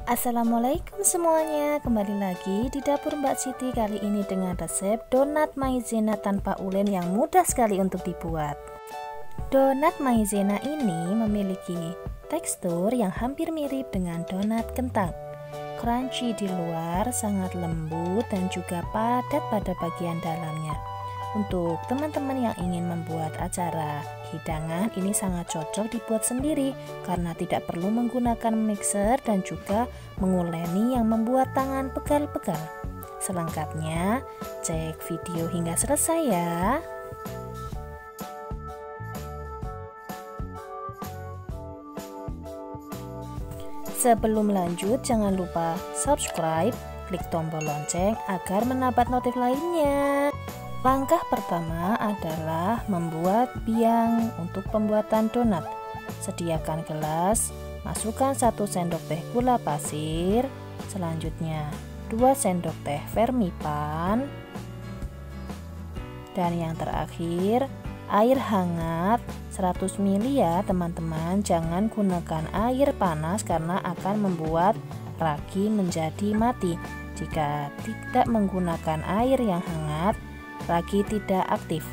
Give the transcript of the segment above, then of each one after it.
Assalamualaikum semuanya, kembali lagi di dapur Mbak Siti. Kali ini dengan resep donat maizena tanpa ulen yang mudah sekali untuk dibuat. Donat maizena ini memiliki tekstur yang hampir mirip dengan donat kentang. Crunchy di luar, sangat lembut dan juga padat pada bagian dalamnya. Untuk teman-teman yang ingin membuat acara hidangan, ini sangat cocok dibuat sendiri karena tidak perlu menggunakan mixer dan juga menguleni yang membuat tangan pegal-pegal. Selengkapnya cek video hingga selesai ya. Sebelum lanjut, jangan lupa subscribe, klik tombol lonceng agar mendapat notif lainnya. Langkah pertama adalah membuat biang untuk pembuatan donat. Sediakan gelas, masukkan 1 sendok teh gula pasir, selanjutnya 2 sendok teh vermipan, dan yang terakhir air hangat 100 ml ya teman-teman. Jangan gunakan air panas karena akan membuat ragi menjadi mati. Jika tidak menggunakan air yang hangat, ragi tidak aktif.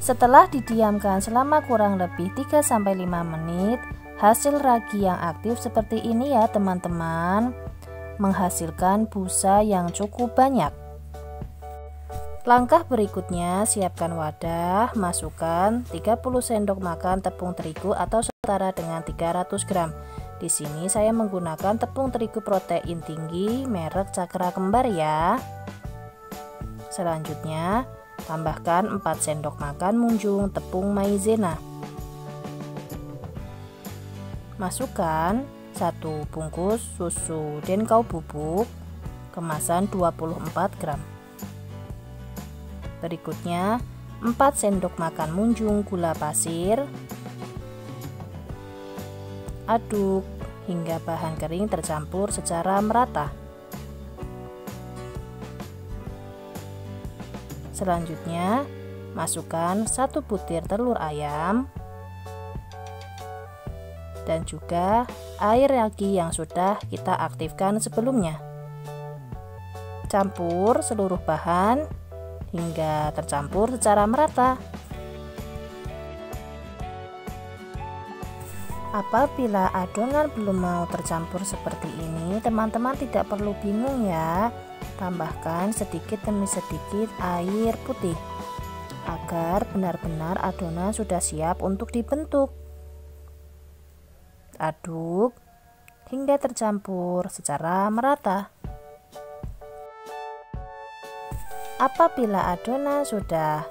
Setelah didiamkan selama kurang lebih 3-5 menit, hasil ragi yang aktif seperti ini ya teman-teman, menghasilkan busa yang cukup banyak. Langkah berikutnya, siapkan wadah, masukkan 30 sendok makan tepung terigu atau setara dengan 300 gram. Di sini saya menggunakan tepung terigu protein tinggi merek Cakra Kembar ya. Selanjutnya, tambahkan 4 sendok makan munjung tepung maizena. Masukkan 1 bungkus susu denkau bubuk kemasan 24 gram. Berikutnya, 4 sendok makan munjung gula pasir. Aduk hingga bahan kering tercampur secara merata. Selanjutnya, masukkan 1 butir telur ayam dan juga air ragi yang sudah kita aktifkan sebelumnya. Campur seluruh bahan hingga tercampur secara merata. Apabila adonan belum mau tercampur seperti ini, teman-teman tidak perlu bingung ya. Tambahkan sedikit demi sedikit air putih agar benar-benar adonan sudah siap untuk dibentuk. Aduk hingga tercampur secara merata. Apabila adonan sudah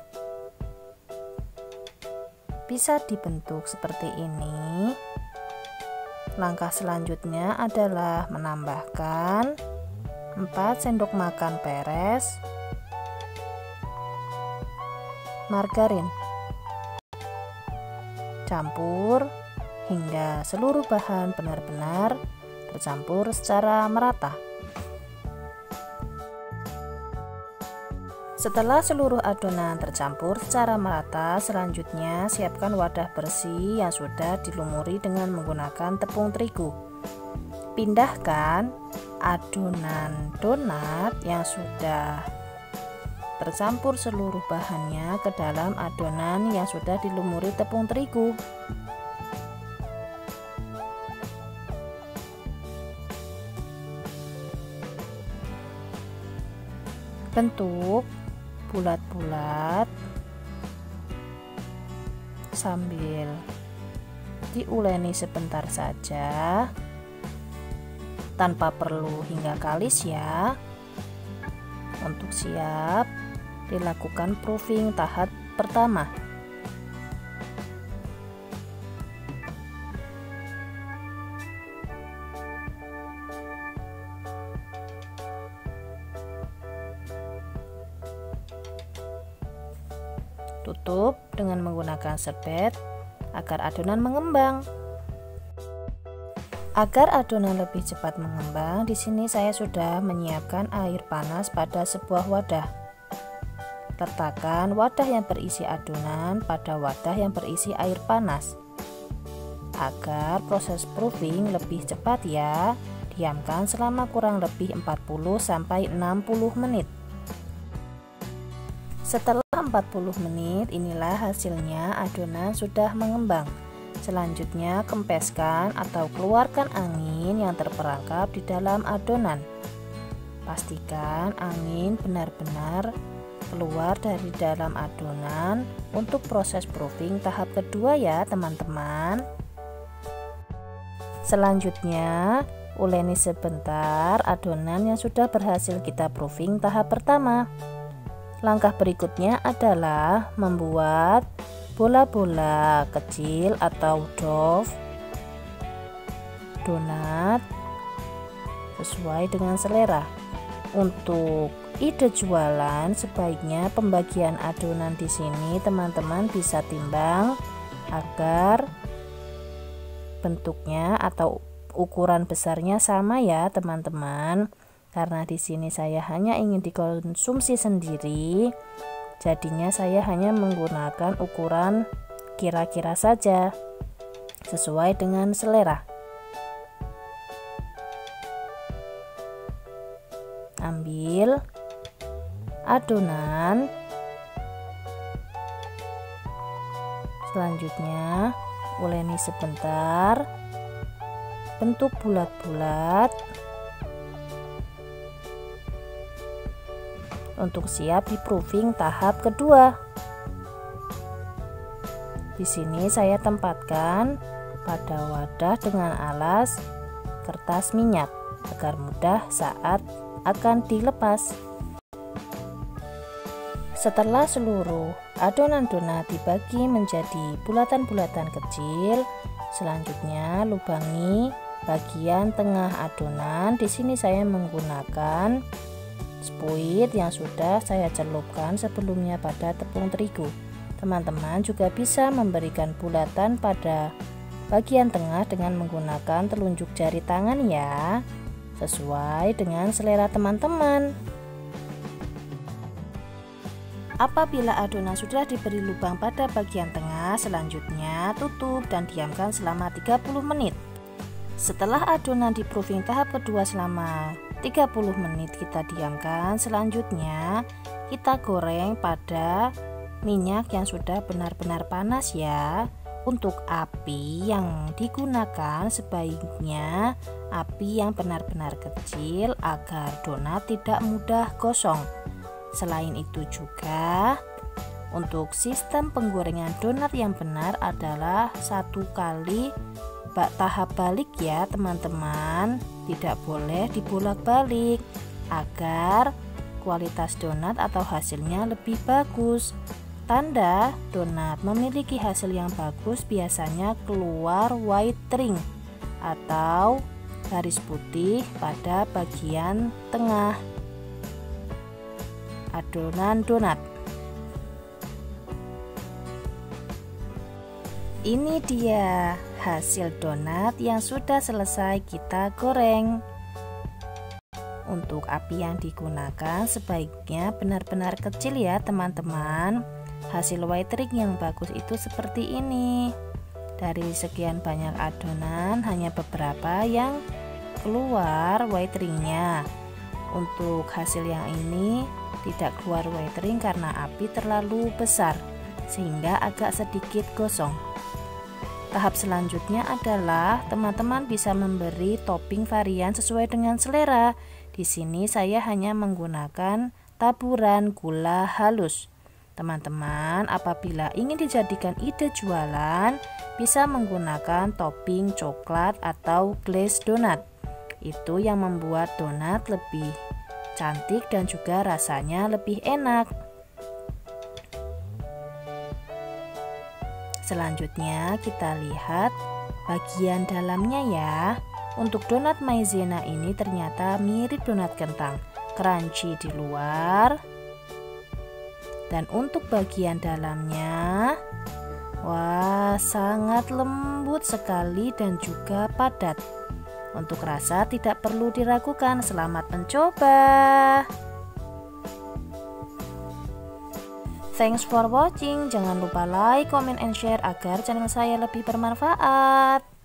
bisa dibentuk seperti ini, langkah selanjutnya adalah menambahkan 4 sendok makan peres margarin. Campur hingga seluruh bahan benar-benar tercampur secara merata. Setelah seluruh adonan tercampur secara merata, selanjutnya siapkan wadah bersih yang sudah dilumuri dengan menggunakan tepung terigu. Pindahkan adonan donat yang sudah tercampur seluruh bahannya ke dalam adonan yang sudah dilumuri tepung terigu. Bentuk bulat-bulat sambil diuleni sebentar saja, tanpa perlu hingga kalis ya. Untuk siap dilakukan proofing tahap pertama. Tutup dengan menggunakan serbet agar adonan mengembang. Agar adonan lebih cepat mengembang, di sini saya sudah menyiapkan air panas pada sebuah wadah. Letakkan wadah yang berisi adonan pada wadah yang berisi air panas. Agar proses proofing lebih cepat ya, diamkan selama kurang lebih 40-60 menit. Setelah 40 menit, inilah hasilnya, adonan sudah mengembang. Selanjutnya kempeskan atau keluarkan angin yang terperangkap di dalam adonan. Pastikan angin benar-benar keluar dari dalam adonan untuk proses proofing tahap kedua ya teman-teman. Selanjutnya, uleni sebentar adonan yang sudah berhasil kita proofing tahap pertama. Langkah berikutnya adalah membuat bola-bola kecil atau donat sesuai dengan selera. Untuk ide jualan, sebaiknya pembagian adonan di sini teman-teman bisa timbang agar bentuknya atau ukuran besarnya sama ya teman-teman. Karena di sini saya hanya ingin dikonsumsi sendiri, jadinya saya hanya menggunakan ukuran kira-kira saja sesuai dengan selera. Ambil adonan, selanjutnya uleni sebentar, bentuk bulat-bulat untuk siap di proofing tahap kedua. Di sini saya tempatkan pada wadah dengan alas kertas minyak agar mudah saat akan dilepas. Setelah seluruh adonan donat dibagi menjadi bulatan-bulatan kecil, selanjutnya lubangi bagian tengah adonan. Di sini saya menggunakan spuit yang sudah saya celupkan sebelumnya pada tepung terigu. Teman-teman juga bisa memberikan bulatan pada bagian tengah dengan menggunakan telunjuk jari tangan ya, sesuai dengan selera teman-teman. Apabila adonan sudah diberi lubang pada bagian tengah, selanjutnya tutup dan diamkan selama 30 menit. Setelah adonan di proofing tahap kedua selama 30 menit kita diamkan, selanjutnya kita goreng pada minyak yang sudah benar-benar panas ya. Untuk api yang digunakan sebaiknya api yang benar-benar kecil agar donat tidak mudah gosong. Selain itu juga untuk sistem penggorengan donat yang benar adalah 1 kali tahap balik ya teman-teman, tidak boleh dibolak-balik agar kualitas donat atau hasilnya lebih bagus. Tanda donat memiliki hasil yang bagus biasanya keluar white ring atau garis putih pada bagian tengah adonan donat. Ini dia hasil donat yang sudah selesai kita goreng. Untuk api yang digunakan sebaiknya benar-benar kecil ya teman-teman. Hasil white ring yang bagus itu seperti ini. Dari sekian banyak adonan hanya beberapa yang keluar white ringnya. Untuk hasil yang ini tidak keluar white ring karena api terlalu besar sehingga agak sedikit gosong. Tahap selanjutnya adalah teman-teman bisa memberi topping varian sesuai dengan selera. Di sini saya hanya menggunakan taburan gula halus. Teman-teman, apabila ingin dijadikan ide jualan, bisa menggunakan topping coklat atau glaze donat. Itu yang membuat donat lebih cantik dan juga rasanya lebih enak. Selanjutnya kita lihat bagian dalamnya ya. Untuk donat maizena ini ternyata mirip donat kentang, crunchy di luar. Dan untuk bagian dalamnya, wah, sangat lembut sekali dan juga padat. Untuk rasa tidak perlu diragukan. Selamat mencoba. Thanks for watching. Jangan lupa like, comment, and share agar channel saya lebih bermanfaat.